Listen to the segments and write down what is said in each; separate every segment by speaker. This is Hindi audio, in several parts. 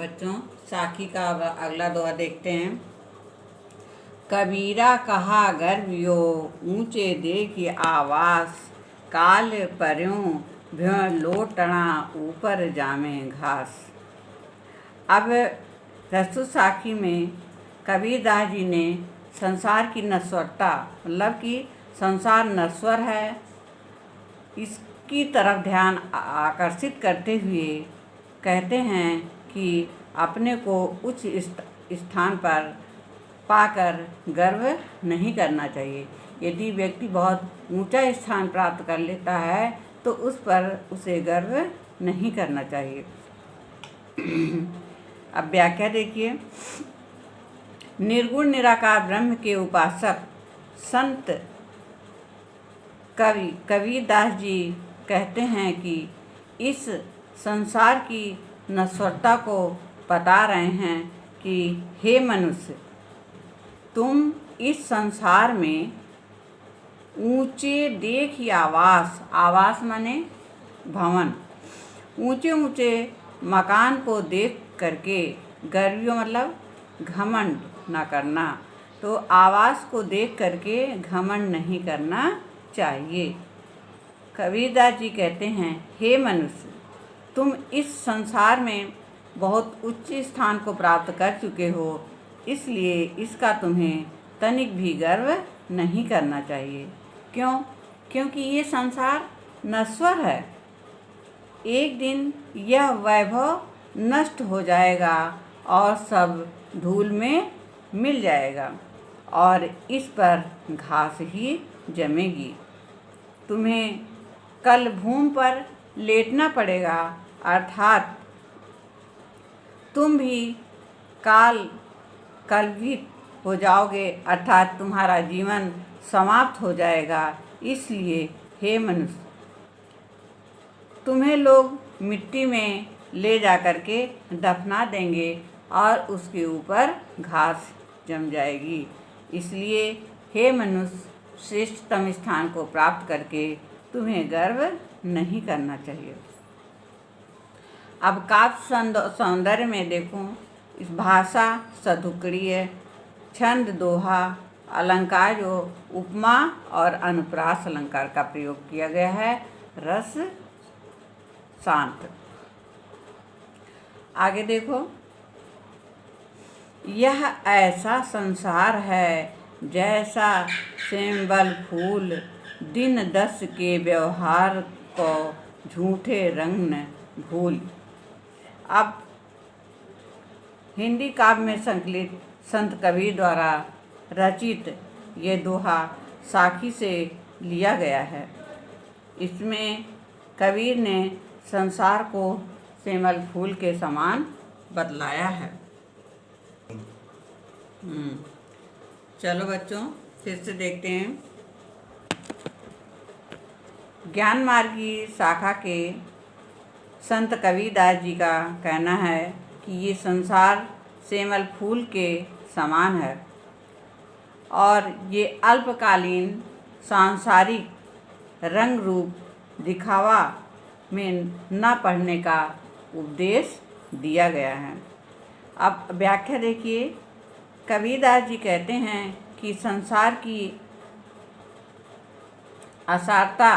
Speaker 1: बच्चों, साखी का अब अगला दोहा देखते हैं। कबीरा कहा गर्व यो ऊंचे देखी आवास, काल पर्यों भ्यों लोटना ऊपर जामे घास। अब प्रस्तुत साखी में कबीरदास जी ने संसार की नश्वरता, मतलब कि संसार नश्वर है, इसकी तरफ ध्यान आकर्षित करते हुए कहते हैं कि अपने को उच्च स्थान पर पाकर गर्व नहीं करना चाहिए। यदि व्यक्ति बहुत ऊंचा स्थान प्राप्त कर लेता है तो उस पर उसे गर्व नहीं करना चाहिए। अब व्याख्या देखिए। निर्गुण निराकार ब्रह्म के उपासक संत कबीरदास जी कहते हैं कि इस संसार की नश्वरता को बता रहे हैं कि हे मनुष्य, तुम इस संसार में ऊंचे देख या आवास माने भवन, ऊंचे ऊंचे मकान को देख करके गर्वियों मतलब घमंड ना करना। तो आवास को देख करके घमंड नहीं करना चाहिए। कबीरदास जी कहते हैं, हे मनुष्य, तुम इस संसार में बहुत उच्च स्थान को प्राप्त कर चुके हो, इसलिए इसका तुम्हें तनिक भी गर्व नहीं करना चाहिए। क्यों? क्योंकि ये संसार नश्वर है। एक दिन यह वैभव नष्ट हो जाएगा और सब धूल में मिल जाएगा और इस पर घास ही जमेगी। तुम्हें कल भूमि पर लेटना पड़ेगा, अर्थात तुम भी कलवित हो जाओगे, अर्थात तुम्हारा जीवन समाप्त हो जाएगा। इसलिए हे मनुष्य, तुम्हें लोग मिट्टी में ले जा कर के दफना देंगे और उसके ऊपर घास जम जाएगी। इसलिए हे मनुष्य, श्रेष्ठतम स्थान को प्राप्त करके तुम्हें गर्व नहीं करना चाहिए। अब काव्य सौंदर्य में देखो, इस भाषा सदुक्कड़ी है, छंद दोहा, अलंकार जो उपमा और अनुप्रास अलंकार का प्रयोग किया गया है, रस शांत। आगे देखो, यह ऐसा संसार है जैसा सेंबल फूल, दिन दस के व्यवहार को झूठे रंग न भूल। अब हिंदी काव्य में संकलित संत कबीर द्वारा रचित ये दोहा साखी से लिया गया है। इसमें कबीर ने संसार को सेमल फूल के समान बतलाया है। चलो बच्चों, फिर से देखते हैं। ज्ञान मार्ग की शाखा के संत कबीरदास जी का कहना है कि ये संसार सेमल फूल के समान है और ये अल्पकालीन सांसारिक रंग रूप दिखावा में न पढ़ने का उपदेश दिया गया है। अब व्याख्या देखिए। कबीरदास जी कहते हैं कि संसार की असारता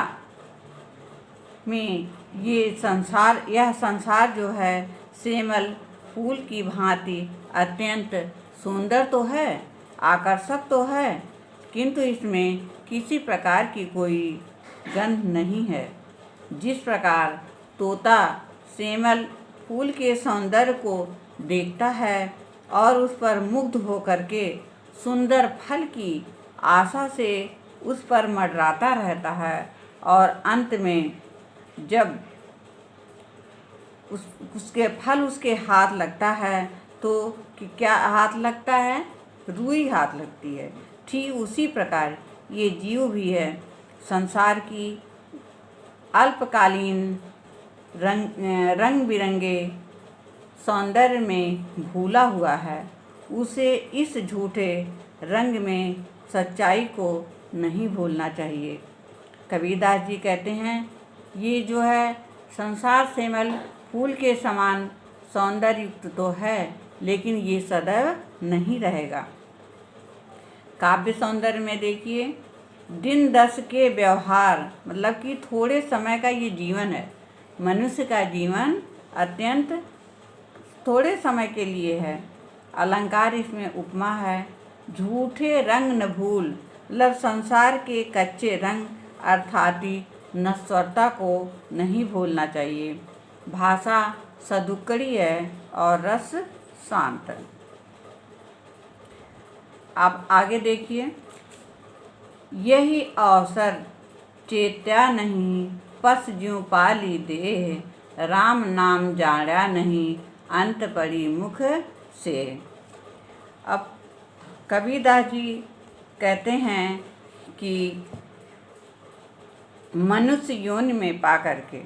Speaker 1: में यह संसार जो है सेमल फूल की भांति अत्यंत सुंदर तो है, आकर्षक तो है, किंतु इसमें किसी प्रकार की कोई गंध नहीं है। जिस प्रकार तोता सेमल फूल के सौंदर्य को देखता है और उस पर मुग्ध होकर के सुंदर फल की आशा से उस पर मंडराता रहता है और अंत में जब उसके फल उसके हाथ लगता है तो क्या हाथ लगता है? रूई हाथ लगती है। ठीक उसी प्रकार ये जीव भी है, संसार की अल्पकालीन रंग बिरंगे सौंदर्य में भूला हुआ है। उसे इस झूठे रंग में सच्चाई को नहीं भूलना चाहिए। कबीरदास जी कहते हैं, ये जो है संसार सेमल फूल के समान सौंदर्य युक्त तो है, लेकिन ये सदैव नहीं रहेगा। काव्य सौंदर्य में देखिए, दिन दस के व्यवहार, मतलब कि थोड़े समय का ये जीवन है। मनुष्य का जीवन अत्यंत थोड़े समय के लिए है। अलंकार इसमें उपमा है। झूठे रंग न भूल, मतलब संसार के कच्चे रंग अर्थात नश्वरता को नहीं भूलना चाहिए। भाषा सदुक्कड़ी है और रस शांत। आप आगे देखिए, यही अवसर चेत्या नहीं, पस ज्यों पाली देह, राम नाम जाड़ा नहीं, अंत पड़ी मुख से। अब कबीरदास जी कहते हैं कि मनुष्य योनि में पा करके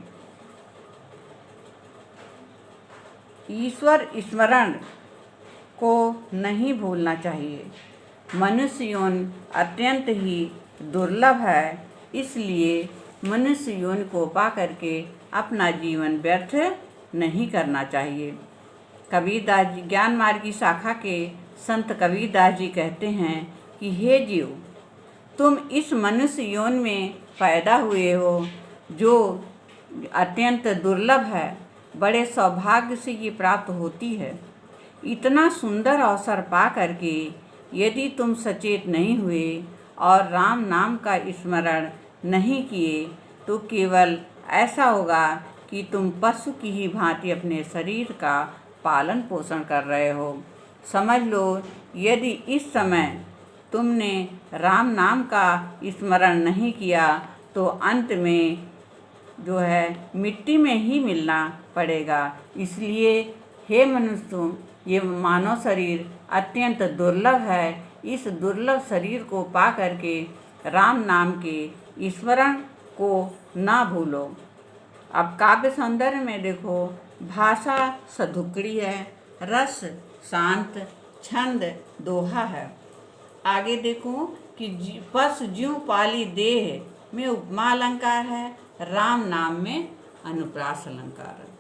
Speaker 1: ईश्वर स्मरण को नहीं भूलना चाहिए। मनुष्य योनि अत्यंत ही दुर्लभ है, इसलिए मनुष्य योनि को पा करके अपना जीवन व्यर्थ नहीं करना चाहिए। कबीरदास जी ज्ञान मार्ग की शाखा के संत कबीरदास जी कहते हैं कि हे जीव, तुम इस मनुष्य योनि में पैदा हुए हो, जो अत्यंत दुर्लभ है। बड़े सौभाग्य से ये प्राप्त होती है। इतना सुंदर अवसर पा करके यदि तुम सचेत नहीं हुए और राम नाम का स्मरण नहीं किए, तो केवल ऐसा होगा कि तुम पशु की ही भांति अपने शरीर का पालन पोषण कर रहे हो। समझ लो, यदि इस समय तुमने राम नाम का स्मरण नहीं किया तो अंत में जो है मिट्टी में ही मिलना पड़ेगा। इसलिए हे मनुष्य, तुम ये मानव शरीर अत्यंत दुर्लभ है। इस दुर्लभ शरीर को पा करके राम नाम के स्मरण को ना भूलो। अब काव्य सौंदर्य में देखो, भाषा सधुकड़ी है, रस शांत, छंद दोहा है। आगे देखो कि पस ज्यों पाली देह में उपमा अलंकार है, राम नाम में अनुप्रास अलंकार है।